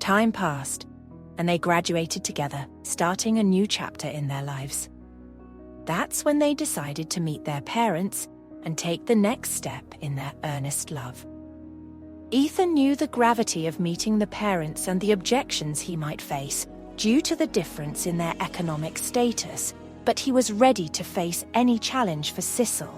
Time passed, and they graduated together, starting a new chapter in their lives. That's when they decided to meet their parents and take the next step in their earnest love. Ethan knew the gravity of meeting the parents and the objections he might face due to the difference in their economic status, but he was ready to face any challenge for Sicil.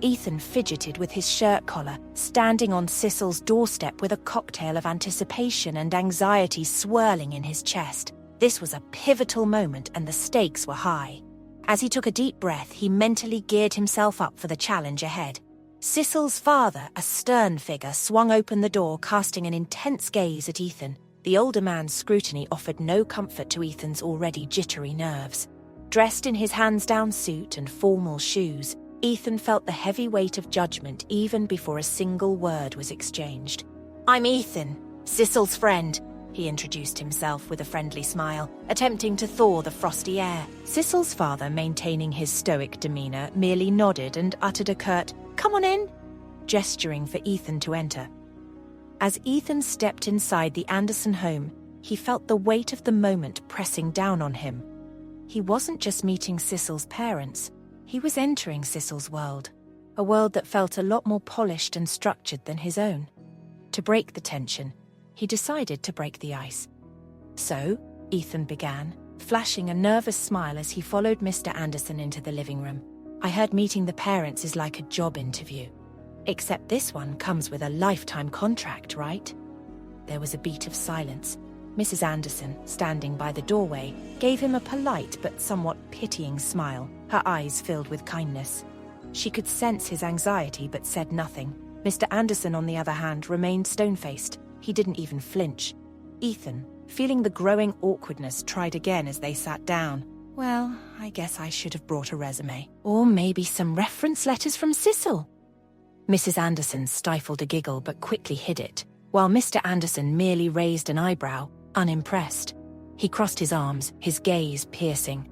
Ethan fidgeted with his shirt collar, standing on Sicil's doorstep with a cocktail of anticipation and anxiety swirling in his chest. This was a pivotal moment and the stakes were high. As he took a deep breath, he mentally geared himself up for the challenge ahead. Sicil's father, a stern figure, swung open the door, casting an intense gaze at Ethan. The older man's scrutiny offered no comfort to Ethan's already jittery nerves. Dressed in his hands-down suit and formal shoes, Ethan felt the heavy weight of judgment even before a single word was exchanged. "I'm Ethan, Sicil's friend," he introduced himself with a friendly smile, attempting to thaw the frosty air. Sicil's father, maintaining his stoic demeanor, merely nodded and uttered a curt, "Come on in," gesturing for Ethan to enter. As Ethan stepped inside the Anderson home, he felt the weight of the moment pressing down on him. He wasn't just meeting Sicil's parents, he was entering Sicil's world, a world that felt a lot more polished and structured than his own. To break the tension, he decided to break the ice. "So," Ethan began, flashing a nervous smile as he followed Mr. Anderson into the living room, "I heard meeting the parents is like a job interview. Except this one comes with a lifetime contract, right?" There was a beat of silence. Mrs. Anderson, standing by the doorway, gave him a polite but somewhat pitying smile, her eyes filled with kindness. She could sense his anxiety but said nothing. Mr. Anderson, on the other hand, remained stone-faced. He didn't even flinch. Ethan, feeling the growing awkwardness, tried again as they sat down. "Well, I guess I should have brought a resume. Or maybe some reference letters from Sicil." Mrs. Anderson stifled a giggle but quickly hid it, while Mr. Anderson merely raised an eyebrow, unimpressed. He crossed his arms, his gaze piercing.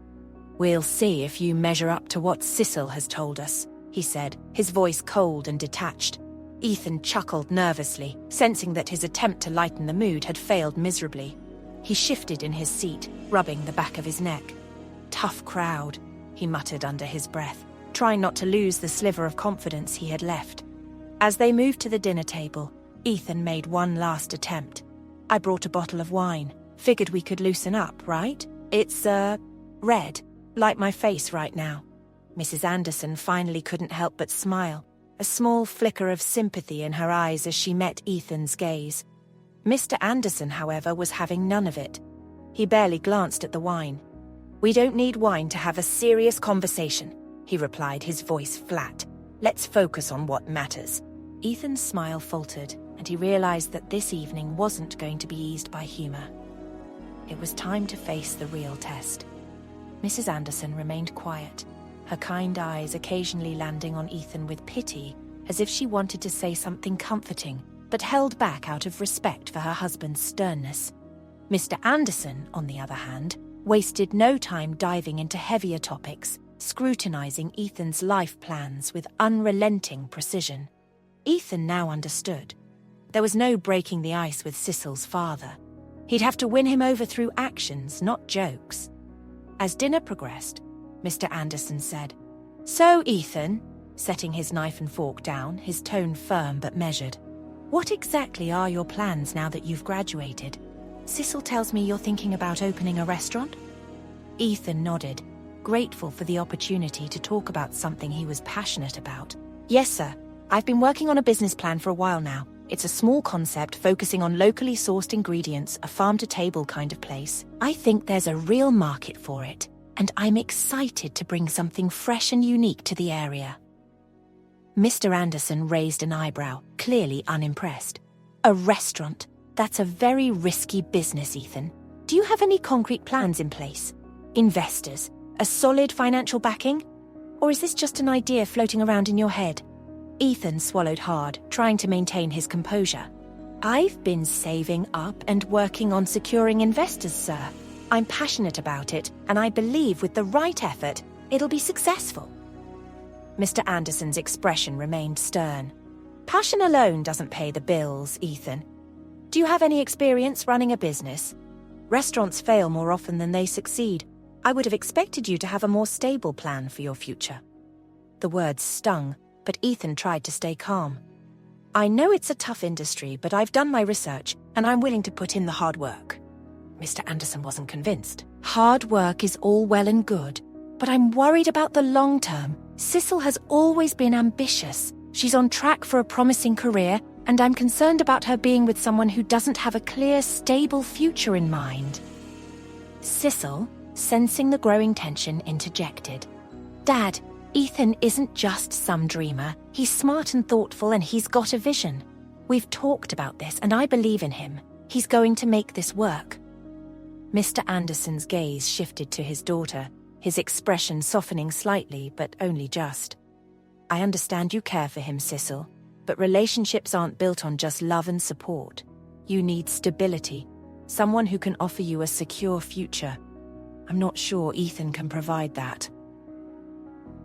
"We'll see if you measure up to what Sicil has told us," he said, his voice cold and detached. Ethan chuckled nervously, sensing that his attempt to lighten the mood had failed miserably. He shifted in his seat, rubbing the back of his neck. "Tough crowd," he muttered under his breath, trying not to lose the sliver of confidence he had left. As they moved to the dinner table, Ethan made one last attempt. "I brought a bottle of wine. Figured we could loosen up, right? It's, red, like my face right now." Mrs. Anderson finally couldn't help but smile, a small flicker of sympathy in her eyes as she met Ethan's gaze. Mr. Anderson, however, was having none of it. He barely glanced at the wine. "We don't need wine to have a serious conversation," he replied, his voice flat. "Let's focus on what matters." Ethan's smile faltered, and he realized that this evening wasn't going to be eased by humor. It was time to face the real test. Mrs. Anderson remained quiet, her kind eyes occasionally landing on Ethan with pity, as if she wanted to say something comforting, but held back out of respect for her husband's sternness. Mr. Anderson, on the other hand, wasted no time diving into heavier topics, scrutinizing Ethan's life plans with unrelenting precision. Ethan now understood. There was no breaking the ice with Sicil's father. He'd have to win him over through actions, not jokes. As dinner progressed, Mr. Anderson said, "So, Ethan," setting his knife and fork down, his tone firm but measured, "what exactly are your plans now that you've graduated? Sicil tells me you're thinking about opening a restaurant?" Ethan nodded, grateful for the opportunity to talk about something he was passionate about. "Yes, sir. I've been working on a business plan for a while now. It's a small concept focusing on locally sourced ingredients, a farm-to-table kind of place. I think there's a real market for it, and I'm excited to bring something fresh and unique to the area." Mr. Anderson raised an eyebrow, clearly unimpressed. "A restaurant? That's a very risky business, Ethan. Do you have any concrete plans in place? Investors? A solid financial backing? Or is this just an idea floating around in your head?" Ethan swallowed hard, trying to maintain his composure. "I've been saving up and working on securing investors, sir. I'm passionate about it, and I believe with the right effort, it'll be successful." Mr. Anderson's expression remained stern. "Passion alone doesn't pay the bills, Ethan. Do you have any experience running a business? Restaurants fail more often than they succeed. I would have expected you to have a more stable plan for your future." The words stung, but Ethan tried to stay calm. "I know it's a tough industry, but I've done my research, and I'm willing to put in the hard work." Mr. Anderson wasn't convinced. "Hard work is all well and good, but I'm worried about the long term. Sicil has always been ambitious. She's on track for a promising career, and I'm concerned about her being with someone who doesn't have a clear, stable future in mind." Sicil, sensing the growing tension, interjected. "Dad, Ethan isn't just some dreamer. He's smart and thoughtful, and he's got a vision. We've talked about this, and I believe in him. He's going to make this work." Mr. Anderson's gaze shifted to his daughter, his expression softening slightly, but only just. "I understand you care for him, Sicil, but relationships aren't built on just love and support. You need stability, someone who can offer you a secure future. I'm not sure Ethan can provide that."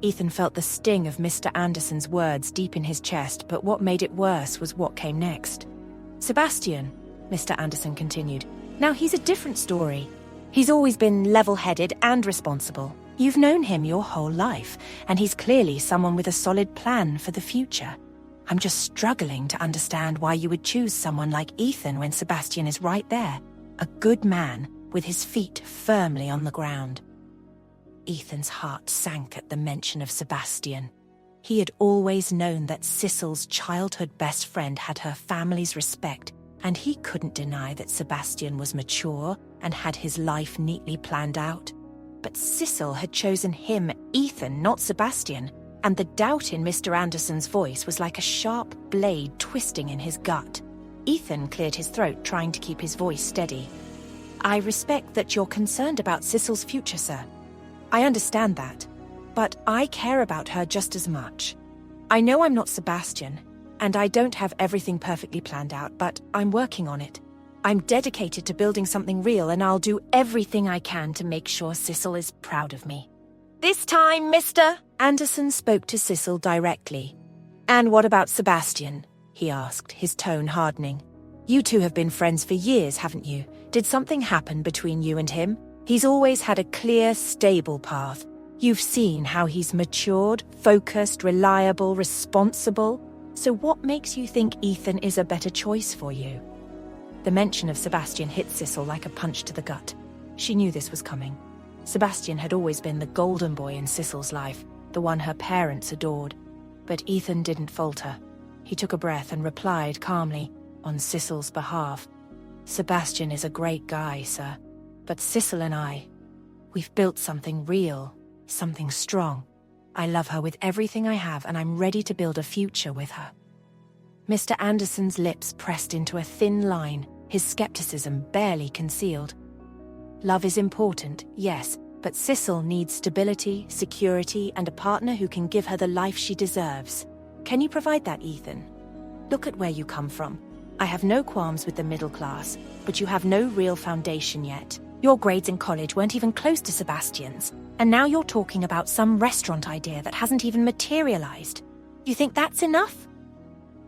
Ethan felt the sting of Mr. Anderson's words deep in his chest, but what made it worse was what came next. "Sebastian," Mr. Anderson continued, "now he's a different story. He's always been level-headed and responsible. You've known him your whole life, and he's clearly someone with a solid plan for the future. I'm just struggling to understand why you would choose someone like Ethan when Sebastian is right there, a good man with his feet firmly on the ground." Ethan's heart sank at the mention of Sebastian. He had always known that Sicil's childhood best friend had her family's respect, and he couldn't deny that Sebastian was mature and had his life neatly planned out. But Sicil had chosen him, Ethan, not Sebastian, and the doubt in Mr. Anderson's voice was like a sharp blade twisting in his gut. Ethan cleared his throat, trying to keep his voice steady. "I respect that you're concerned about Sicil's future, sir. I understand that, but I care about her just as much. I know I'm not Sebastian, and I don't have everything perfectly planned out, but I'm working on it. I'm dedicated to building something real, and I'll do everything I can to make sure Sicil is proud of me." "This time, Mr. Anderson spoke to Sicil directly. "And what about Sebastian?" he asked, his tone hardening. "You two have been friends for years, haven't you? Did something happen between you and him? He's always had a clear, stable path. You've seen how he's matured, focused, reliable, responsible. So what makes you think Ethan is a better choice for you?" The mention of Sebastian hit Sicil like a punch to the gut. She knew this was coming. Sebastian had always been the golden boy in Sicil's life, the one her parents adored. But Ethan didn't falter. He took a breath and replied calmly, on Sicil's behalf. "Sebastian is a great guy, sir. But Sicil and we've built something real, something strong. I love her with everything I have, and I'm ready to build a future with her." Mr. Anderson's lips pressed into a thin line, his skepticism barely concealed. "Love is important, yes, but Sicil needs stability, security, and a partner who can give her the life she deserves. Can you provide that, Ethan? Look at where you come from. I have no qualms with the middle class, but you have no real foundation yet. Your grades in college weren't even close to Sebastian's, and now you're talking about some restaurant idea that hasn't even materialized. You think that's enough?"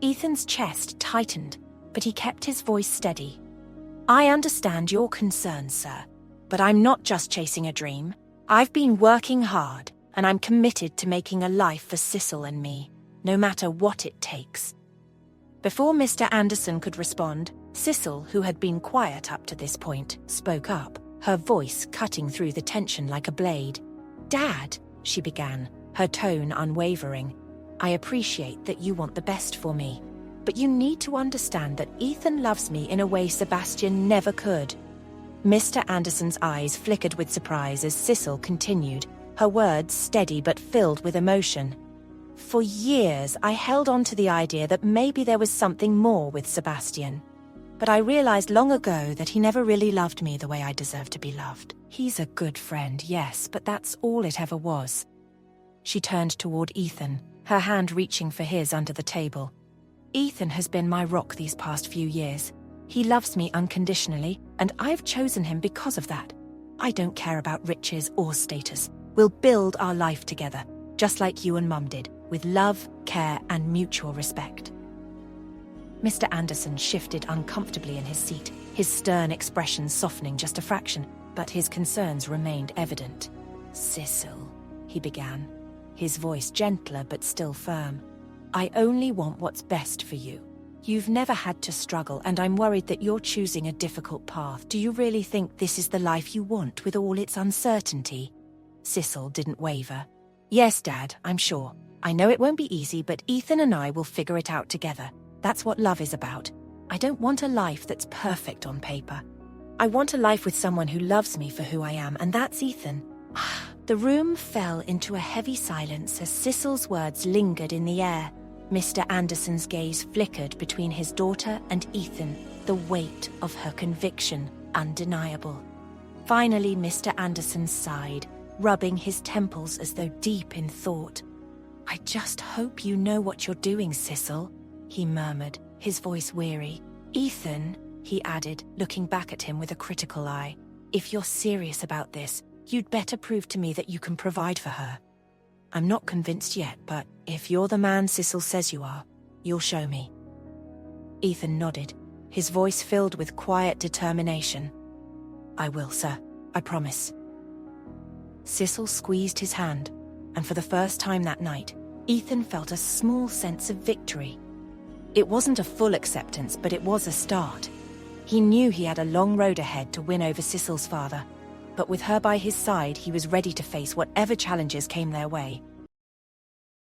Ethan's chest tightened, but he kept his voice steady. "I understand your concerns, sir, but I'm not just chasing a dream. I've been working hard, and I'm committed to making a life for Sicil and me, no matter what it takes." Before Mr. Anderson could respond, Sicil, who had been quiet up to this point, spoke up, her voice cutting through the tension like a blade. "Dad," she began, her tone unwavering, "I appreciate that you want the best for me, but you need to understand that Ethan loves me in a way Sebastian never could." Mr. Anderson's eyes flickered with surprise as Sicil continued, her words steady but filled with emotion. "For years, I held on to the idea that maybe there was something more with Sebastian. But I realized long ago that he never really loved me the way I deserve to be loved. He's a good friend, yes, but that's all it ever was." She turned toward Ethan, her hand reaching for his under the table. "Ethan has been my rock these past few years. He loves me unconditionally, and I've chosen him because of that. I don't care about riches or status. We'll build our life together, just like you and Mum did, with love, care, and mutual respect." Mr. Anderson shifted uncomfortably in his seat, his stern expression softening just a fraction, but his concerns remained evident. "Sicil," he began, his voice gentler but still firm. "I only want what's best for you. You've never had to struggle, and I'm worried that you're choosing a difficult path. Do you really think this is the life you want with all its uncertainty?" Sicil didn't waver. "Yes, Dad, I'm sure. I know it won't be easy, but Ethan and I will figure it out together. That's what love is about. I don't want a life that's perfect on paper. I want a life with someone who loves me for who I am, and that's Ethan." The room fell into a heavy silence as Sicil's words lingered in the air. Mr. Anderson's gaze flickered between his daughter and Ethan, the weight of her conviction undeniable. Finally, Mr. Anderson sighed, rubbing his temples as though deep in thought. "I just hope you know what you're doing, Sicil," he murmured, his voice weary. "Ethan," he added, looking back at him with a critical eye, "if you're serious about this, you'd better prove to me that you can provide for her. I'm not convinced yet, but if you're the man Sicil says you are, you'll show me." Ethan nodded, his voice filled with quiet determination. "I will, sir. I promise." Sicil squeezed his hand, and for the first time that night, Ethan felt a small sense of victory. It wasn't a full acceptance, but it was a start. He knew he had a long road ahead to win over Sicil's father, but with her by his side, he was ready to face whatever challenges came their way.